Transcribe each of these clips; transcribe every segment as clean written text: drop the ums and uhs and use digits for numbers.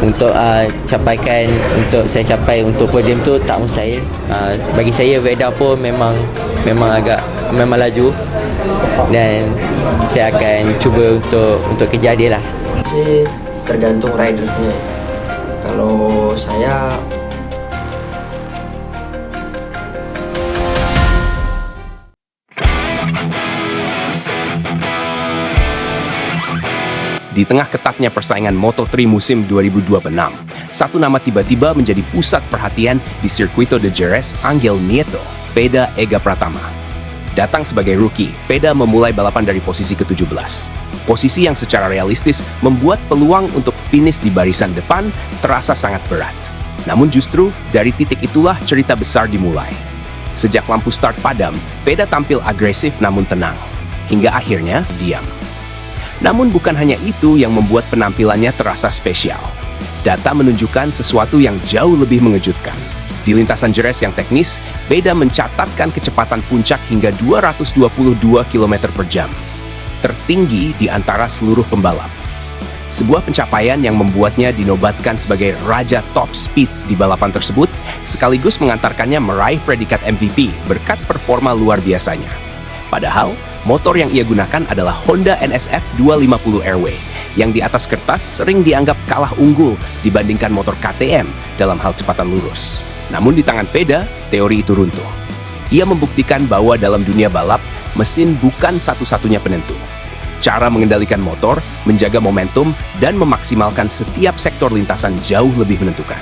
untuk saya capai untuk podium tu tak mustahil. Bagi saya Veda pun memang laju, dan saya akan cuba untuk kejar dia lah. Sih tergantung ridersnya. Kalau saya Di tengah ketatnya persaingan Moto3 musim 2026, satu nama tiba-tiba menjadi pusat perhatian di Circuito de Jerez, Angel Nieto, Veda Ega Pratama. Datang sebagai rookie, Veda memulai balapan dari posisi ke-17. Posisi yang secara realistis membuat peluang untuk finish di barisan depan terasa sangat berat. Namun justru dari titik itulah cerita besar dimulai. Sejak lampu start padam, Veda tampil agresif namun tenang, hingga akhirnya diam. Namun bukan hanya itu yang membuat penampilannya terasa spesial. Data menunjukkan sesuatu yang jauh lebih mengejutkan. Di lintasan Jerez yang teknis, Veda mencatatkan kecepatan puncak hingga 222 km per jam. Tertinggi di antara seluruh pembalap. Sebuah pencapaian yang membuatnya dinobatkan sebagai Raja Top Speed di balapan tersebut, sekaligus mengantarkannya meraih predikat MVP berkat performa luar biasanya. Padahal, motor yang ia gunakan adalah Honda NSF 250 Airway, yang di atas kertas sering dianggap kalah unggul dibandingkan motor KTM dalam hal kecepatan lurus. Namun di tangan Veda, teori itu runtuh. Ia membuktikan bahwa dalam dunia balap, mesin bukan satu-satunya penentu. Cara mengendalikan motor, menjaga momentum, dan memaksimalkan setiap sektor lintasan jauh lebih menentukan.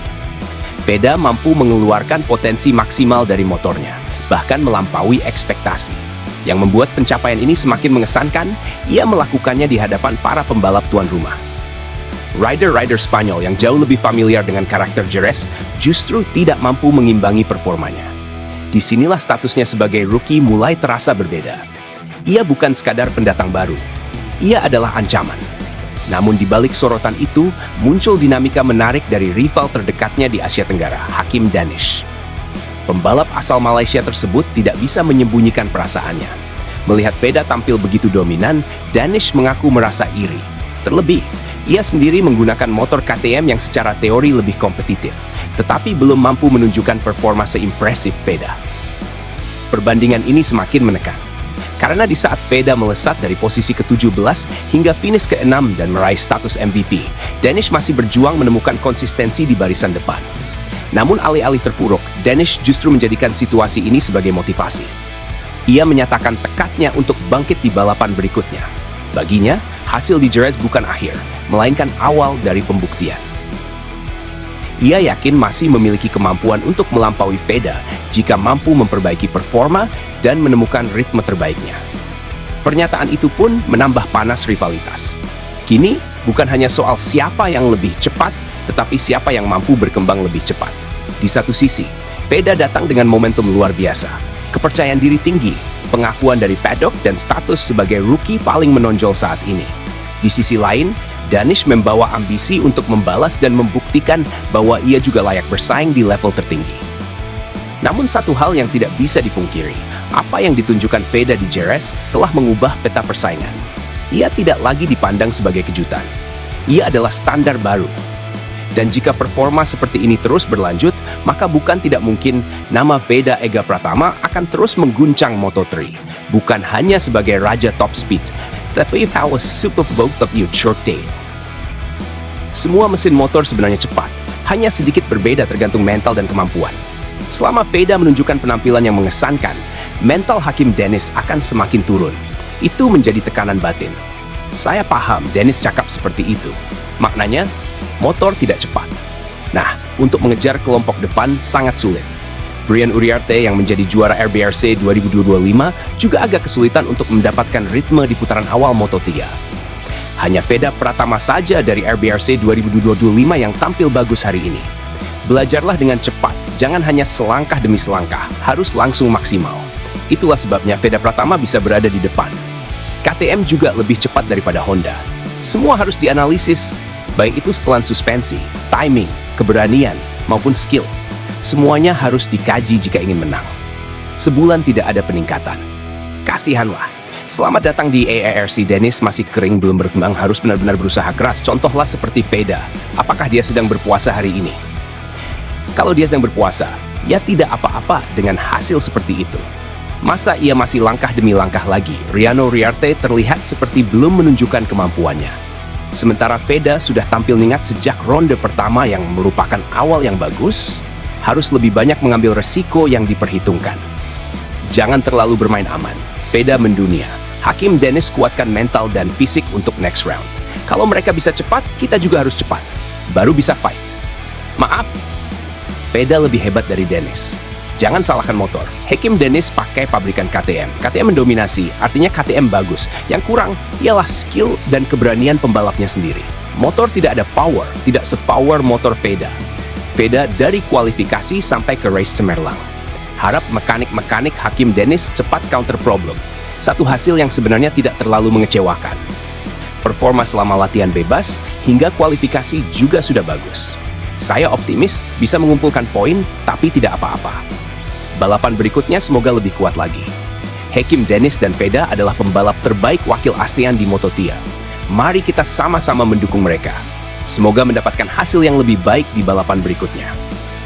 Veda mampu mengeluarkan potensi maksimal dari motornya, bahkan melampaui ekspektasi. Yang membuat pencapaian ini semakin mengesankan, ia melakukannya di hadapan para pembalap tuan rumah. Rider-rider Spanyol yang jauh lebih familiar dengan karakter Jerez justru tidak mampu mengimbangi performanya. Disinilah statusnya sebagai rookie mulai terasa berbeda. Ia bukan sekadar pendatang baru, ia adalah ancaman. Namun di balik sorotan itu, muncul dinamika menarik dari rival terdekatnya di Asia Tenggara, Hakim Danish. Pembalap asal Malaysia tersebut tidak bisa menyembunyikan perasaannya. Melihat Veda tampil begitu dominan, Danish mengaku merasa iri. Terlebih, ia sendiri menggunakan motor KTM yang secara teori lebih kompetitif, tetapi belum mampu menunjukkan performa seimpresif Veda. Perbandingan ini semakin menekan, karena di saat Veda melesat dari posisi ke-17 hingga finish ke-6 dan meraih status MVP, Danish masih berjuang menemukan konsistensi di barisan depan. Namun alih-alih terpuruk, Danish justru menjadikan situasi ini sebagai motivasi. Ia menyatakan tekadnya untuk bangkit di balapan berikutnya. Baginya, hasil di Jerez bukan akhir, melainkan awal dari pembuktian. Ia yakin masih memiliki kemampuan untuk melampaui Veda jika mampu memperbaiki performa dan menemukan ritme terbaiknya. Pernyataan itu pun menambah panas rivalitas. Kini, bukan hanya soal siapa yang lebih cepat, tetapi siapa yang mampu berkembang lebih cepat. Di satu sisi, Veda datang dengan momentum luar biasa, kepercayaan diri tinggi, pengakuan dari paddock dan status sebagai rookie paling menonjol saat ini. Di sisi lain, Danish membawa ambisi untuk membalas dan membuktikan bahwa ia juga layak bersaing di level tertinggi. Namun satu hal yang tidak bisa dipungkiri, apa yang ditunjukkan Veda di Jerez telah mengubah peta persaingan. Ia tidak lagi dipandang sebagai kejutan. Ia adalah standar baru. Dan jika performa seperti ini terus berlanjut, maka bukan tidak mungkin nama Veda Ega Pratama akan terus mengguncang Moto3. Bukan hanya sebagai Raja Top Speed, tapi how a super both of you short day. Semua mesin motor sebenarnya cepat, hanya sedikit berbeda tergantung mental dan kemampuan. Selama Veda menunjukkan penampilan yang mengesankan, mental Hakim Danish akan semakin turun. Itu menjadi tekanan batin. Saya paham Danish cakap seperti itu. Maknanya, motor tidak cepat. Nah, untuk mengejar kelompok depan sangat sulit. Brian Uriarte yang menjadi juara RBRC 2025 juga agak kesulitan untuk mendapatkan ritme di putaran awal Moto3. Hanya Veda Pratama saja dari RBRC 2025 yang tampil bagus hari ini. Belajarlah dengan cepat, jangan hanya selangkah demi selangkah, harus langsung maksimal. Itulah sebabnya Veda Pratama bisa berada di depan. KTM juga lebih cepat daripada Honda. Semua harus dianalisis, baik itu setelan suspensi, timing, keberanian, maupun skill. Semuanya harus dikaji jika ingin menang. Sebulan tidak ada peningkatan. Kasihanlah, Selamat datang di AARC. Dennis masih kering, belum berkembang, harus benar-benar berusaha keras. Contohlah seperti Veda. Apakah dia sedang berpuasa hari ini? Kalau dia sedang berpuasa, ya tidak apa-apa dengan hasil seperti itu. Masa ia masih langkah demi langkah lagi? Riano Uriarte terlihat seperti belum menunjukkan kemampuannya. Sementara Veda sudah tampil ningat sejak ronde pertama yang merupakan awal yang bagus, harus lebih banyak mengambil resiko yang diperhitungkan. Jangan terlalu bermain aman. Veda mendunia. Hakim Dennis kuatkan mental dan fisik untuk next round. Kalau mereka bisa cepat, kita juga harus cepat. Baru bisa fight. Maaf, Veda lebih hebat dari Dennis. Jangan salahkan motor. Hakim Dennis pakai pabrikan KTM. KTM mendominasi, artinya KTM bagus. Yang kurang ialah skill dan keberanian pembalapnya sendiri. Motor tidak ada power, tidak sepower motor Veda. Veda dari kualifikasi sampai ke race cemerlang. Harap mekanik-mekanik Hakim Dennis cepat counter problem. Satu hasil yang sebenarnya tidak terlalu mengecewakan. Performa selama latihan bebas hingga kualifikasi juga sudah bagus. Saya optimis bisa mengumpulkan poin, tapi tidak apa-apa. Balapan berikutnya semoga lebih kuat lagi. Hakim Dennis dan Veda adalah pembalap terbaik wakil ASEAN di Moto3. Mari kita sama-sama mendukung mereka. Semoga mendapatkan hasil yang lebih baik di balapan berikutnya.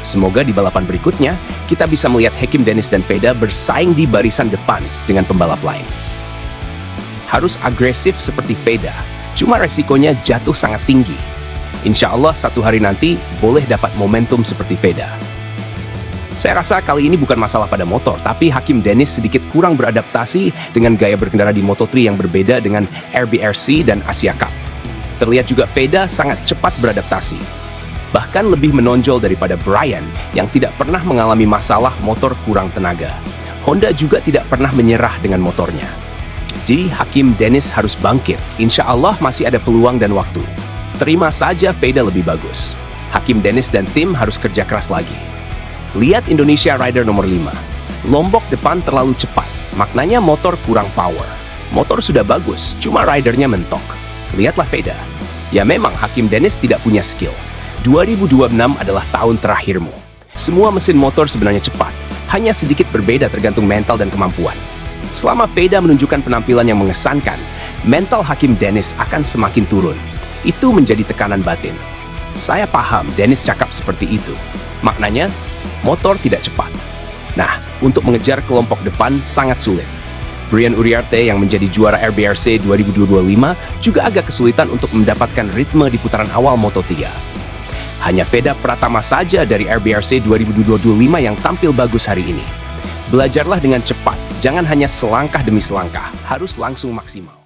Semoga di balapan berikutnya, kita bisa melihat Hakim Dennis dan Veda bersaing di barisan depan dengan pembalap lain. Harus agresif seperti Veda, cuma resikonya jatuh sangat tinggi. Insya Allah satu hari nanti boleh dapat momentum seperti Veda. Saya rasa kali ini bukan masalah pada motor, tapi Hakim Dennis sedikit kurang beradaptasi dengan gaya berkendara di Moto3 yang berbeda dengan RBRC dan Asia Cup. Terlihat juga Veda sangat cepat beradaptasi. Bahkan lebih menonjol daripada Brian yang tidak pernah mengalami masalah motor kurang tenaga. Honda juga tidak pernah menyerah dengan motornya. Jadi Hakim Dennis harus bangkit. Insya Allah masih ada peluang dan waktu. Terima saja Veda lebih bagus. Hakim Dennis dan tim harus kerja keras lagi. Lihat Indonesia Rider nomor 5. Lombok depan terlalu cepat. Maknanya motor kurang power. Motor sudah bagus, cuma ridernya mentok. Lihatlah Veda. Ya memang Hakim Dennis tidak punya skill. 2026 adalah tahun terakhirmu. Semua mesin motor sebenarnya cepat. Hanya sedikit berbeda tergantung mental dan kemampuan. Selama Veda menunjukkan penampilan yang mengesankan, mental Hakim Dennis akan semakin turun. Itu menjadi tekanan batin. Saya paham Dennis cakap seperti itu. Maknanya, motor tidak cepat. Nah, untuk mengejar kelompok depan sangat sulit. Brian Uriarte yang menjadi juara RBRC 2025 juga agak kesulitan untuk mendapatkan ritme di putaran awal Moto3. Hanya Veda Pratama saja dari RBRC 2025 yang tampil bagus hari ini. Belajarlah dengan cepat, jangan hanya selangkah demi selangkah, harus langsung maksimal.